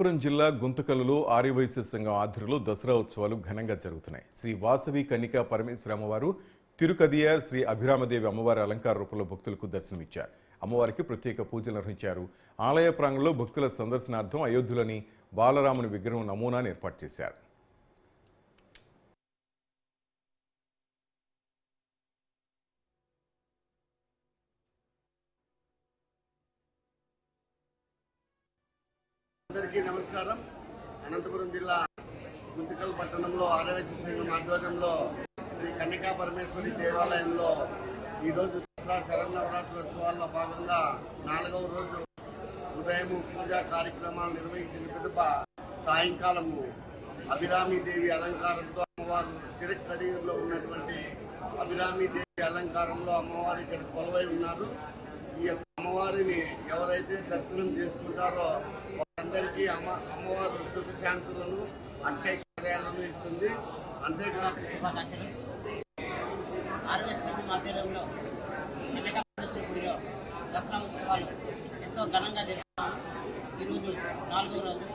పురం జిల్లా గుంతకల్లులో ఆర్యవైశ్య సంఘం ఆధ్వర్యంలో దసరా ఉత్సవాలు ఘనంగా జరుగుతున్నాయి. శ్రీ వాసవి కన్నికా పరమేశ్వరి అమ్మవారు తిరుకదియార్ శ్రీ అభిరామదేవి అమ్మవారి అలంకార రూపంలో భక్తులకు దర్శనమిచ్చారు. అమ్మవారికి ప్రత్యేక పూజలు నిర్వహించారు. ఆలయ ప్రాంగణంలో భక్తుల సందర్శనార్థం అయోధ్యలోని బాలరాముని విగ్రహం నమూనాను ఏర్పాటు చేశారు. అందరికీ నమస్కారం. అనంతపురం జిల్లా గుంతకల్ పట్టణంలో ఆర్యవైశ్య సంఘం ఆధ్వర్యంలో శ్రీ కన్నికా పరమేశ్వరి దేవాలయంలో ఈరోజు దసరా శరన్నవరాత్రి ఉత్సవాల్లో భాగంగా 4వ రోజు ఉదయం పూజా కార్యక్రమాలు నిర్వహించిన పిదప సాయంకాలము అభిరామీదేవి అలంకారంతో అమ్మవారు తిరుక్కడిలో ఉన్నటువంటి అభిరామీదేవి అలంకారంలో అమ్మవారు ఇక్కడ కొలువై ఉన్నారు. ఈ యొక్క అమ్మవారిని ఎవరైతే దర్శనం చేసుకుంటారో వారందరికీ అమ్మవారు సుఖశాంతులను అష్టైశ్వర్యాలను ఇస్తుంది. అంతేకాదు శుభాకాంక్షలు. ఆర్యవైశ్య సంఘం ఆధ్వర్యంలో కన్నికా పరమేశ్వరి గుడిలో దసరా ఉత్సవాలు ఎంతో ఘనంగా జరుగుతాము. ఈరోజు 4వ రోజు.